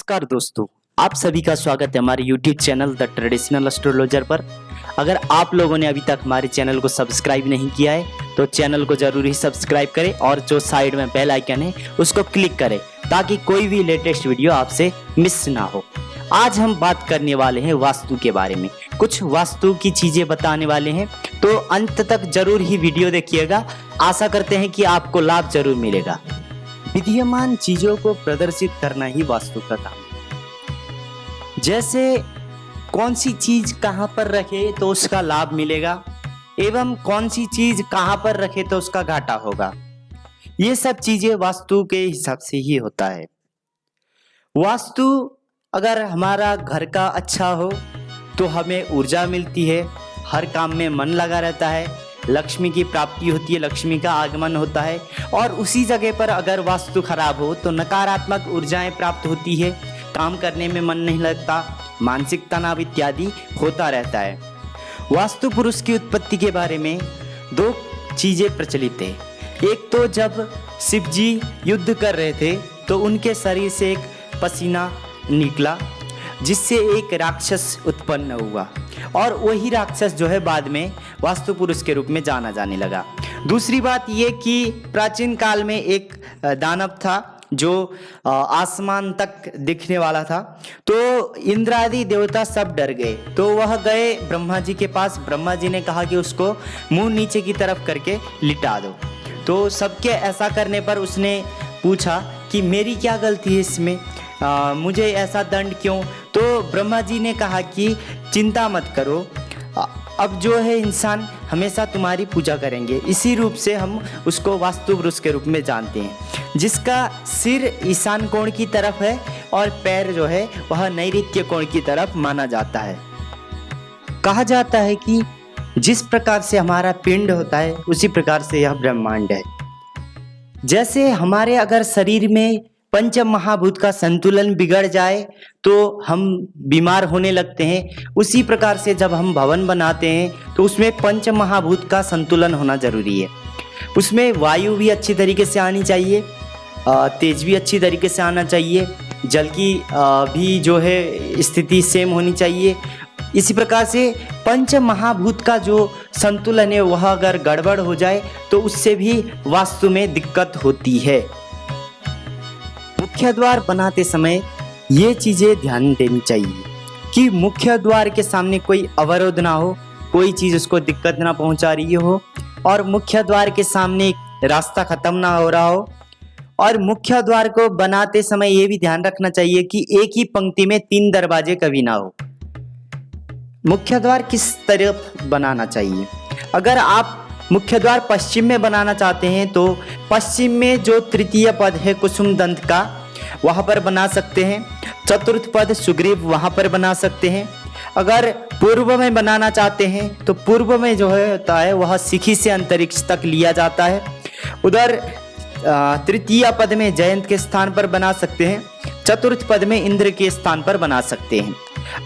नमस्कार दोस्तों, आप सभी का स्वागत है हमारे YouTube channel the traditional astrologer पर। अगर आप लोगों ने अभी तक हमारे चैनल को सब्सक्राइब नहीं किया है तो चैनल को जरूर ही सब्सक्राइब करें और जो साइड में बेल आइकन है उसको क्लिक करें ताकि कोई भी लेटेस्ट वीडियो आपसे मिस ना हो। आज हम बात करने वाले हैं वास्तु के बारे में, कुछ वास्तु की चीजें बताने वाले हैं, तो अंत तक जरूर ही वीडियो देखिएगा। आशा करते हैं कि आपको लाभ जरूर मिलेगा। विद्यमान चीजों को प्रदर्शित करना ही वास्तु का काम है। जैसे कौन सी चीज कहां पर रखे तो उसका लाभ मिलेगा एवं कौन सी चीज कहां पर रखे तो उसका घाटा होगा, ये सब चीजें वास्तु के हिसाब से ही होता है। वास्तु अगर हमारा घर का अच्छा हो तो हमें ऊर्जा मिलती है, हर काम में मन लगा रहता है, लक्ष्मी की प्राप्ति होती है, लक्ष्मी का आगमन होता है। और उसी जगह पर अगर वास्तु खराब हो तो नकारात्मक ऊर्जाएं प्राप्त होती है, काम करने में मन नहीं लगता, मानसिक तनाव इत्यादि होता रहता है। वास्तु पुरुष की उत्पत्ति के बारे में दो चीजें प्रचलित है। एक तो जब शिव जी युद्ध कर रहे थे तो उनके शरीर से एक पसीना निकला जिससे एक राक्षस उत्पन्न हुआ और वही राक्षस जो है बाद में वास्तु पुरुष के रूप में जाना जाने लगा। दूसरी बात ये कि प्राचीन काल में एक दानव था जो आसमान तक दिखने वाला था, तो इंद्र आदि देवता सब डर गए, तो वह गए ब्रह्मा जी के पास। ब्रह्मा जी ने कहा कि उसको मुंह नीचे की तरफ करके लिटा दो। तो सबके ऐसा करने पर उसने पूछा कि मेरी क्या गलती है इसमें, मुझे ऐसा दंड क्यों। तो ब्रह्मा जी ने कहा कि चिंता मत करो, अब जो है इंसान हमेशा तुम्हारी पूजा करेंगे। इसी रूप से हम उसको वास्तु पुरुष के रूप में जानते हैं, जिसका सिर ईशान कोण की तरफ है और पैर जो है वह नैऋत्य कोण की तरफ माना जाता है। कहा जाता है कि जिस प्रकार से हमारा पिंड होता है उसी प्रकार से यह ब्रह्मांड है। जैसे हमारे अगर शरीर में पंच महाभूत का संतुलन बिगड़ जाए तो हम बीमार होने लगते हैं, उसी प्रकार से जब हम भवन बनाते हैं तो उसमें पंच महाभूत का संतुलन होना जरूरी है। उसमें वायु भी अच्छी तरीके से आनी चाहिए, तेज भी अच्छी तरीके से आना चाहिए, जल की भी जो है स्थिति सेम होनी चाहिए। इसी प्रकार से पंच महाभूत का जो संतुलन है वह अगर गड़बड़ हो जाए तो उससे भी वास्तु में दिक्कत होती है। मुख्य द्वार बनाते समय ये चीजें ध्यान देनी चाहिए कि मुख्य द्वार के सामने कोई अवरोध ना हो, कोई चीज उसको दिक्कत ना पहुंचा रही हो, और मुख्य द्वार के सामने रास्ता खत्म ना हो रहा हो। और मुख्य द्वार को बनाते समय ये भी ध्यान रखना चाहिए कि एक ही पंक्ति में 3 दरवाजे कभी ना हो। मुख्य द्वार किस तरफ बनाना चाहिए, अगर आप मुख्य द्वार पश्चिम में बनाना चाहते हैं तो पश्चिम में जो तृतीय पद है कुसुम दंत का वहां पर बना सकते हैं, चतुर्थ पद सुग्रीव वहां पर बना सकते हैं। अगर पूर्व में बनाना चाहते हैं तो पूर्व में जो है होता है वह शिखी से अंतरिक्ष तक लिया जाता है। उधर तृतीय पद में जयंत के स्थान पर बना सकते हैं, चतुर्थ पद में इंद्र के स्थान पर बना सकते हैं।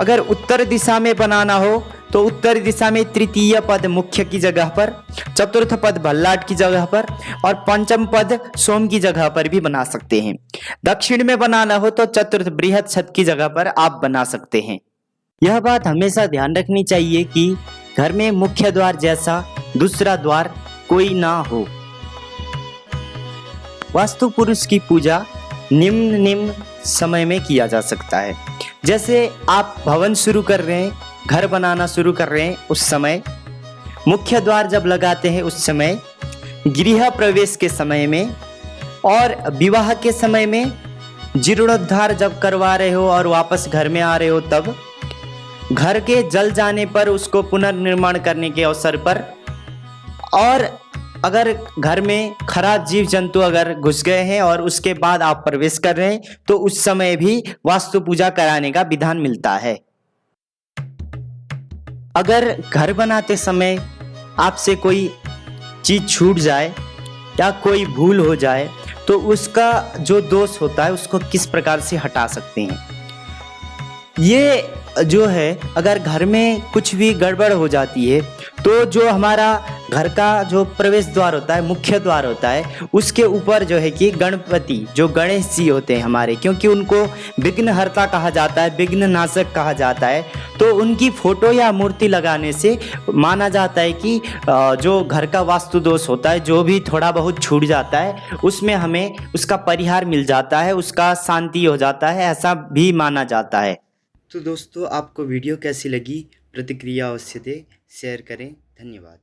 अगर उत्तर दिशा में बनाना हो तो उत्तर दिशा में तृतीय पद मुख्य की जगह पर, चतुर्थ पद भल्लाट की जगह पर और पंचम पद सोम की जगह पर भी बना सकते हैं। दक्षिण में बनाना हो तो चतुर्थ बृहत छत की जगह पर आप बना सकते हैं। यह बात हमेशा ध्यान रखनी चाहिए कि घर में मुख्य द्वार जैसा दूसरा द्वार कोई ना हो। वास्तु पुरुष की पूजा निम्न समय में किया जा सकता है। जैसे आप भवन शुरू कर रहे हैं, घर बनाना शुरू कर रहे हैं, उस समय मुख्य द्वार जब लगाते हैं उस समय, गृह प्रवेश के समय में और विवाह के समय में, जीर्णोद्धार जब करवा रहे हो और वापस घर में आ रहे हो तब, घर के जल जाने पर उसको पुनर्निर्माण करने के अवसर पर, और अगर घर में खराब जीव जंतु अगर घुस गए हैं और उसके बाद आप प्रवेश कर रहे हैं तो उस समय भी वास्तु पूजा कराने का विधान मिलता है। अगर घर बनाते समय आपसे कोई चीज छूट जाए या कोई भूल हो जाए तो उसका जो दोष होता है उसको किस प्रकार से हटा सकते हैं, ये जो है अगर घर में कुछ भी गड़बड़ हो जाती है तो जो हमारा घर का जो प्रवेश द्वार होता है, मुख्य द्वार होता है, उसके ऊपर जो है कि गणपति जो गणेश जी होते हैं हमारे, क्योंकि उनको विघ्नहर्ता कहा जाता है, विघ्न नाशक कहा जाता है, तो उनकी फोटो या मूर्ति लगाने से माना जाता है कि जो घर का वास्तु दोष होता है, जो भी थोड़ा बहुत छूट जाता है, उसमें हमें उसका परिहार मिल जाता है, उसका शांति हो जाता है, ऐसा भी माना जाता है। तो दोस्तों, आपको वीडियो कैसी लगी, प्रतिक्रिया अवश्य दें, शेयर करें। धन्यवाद।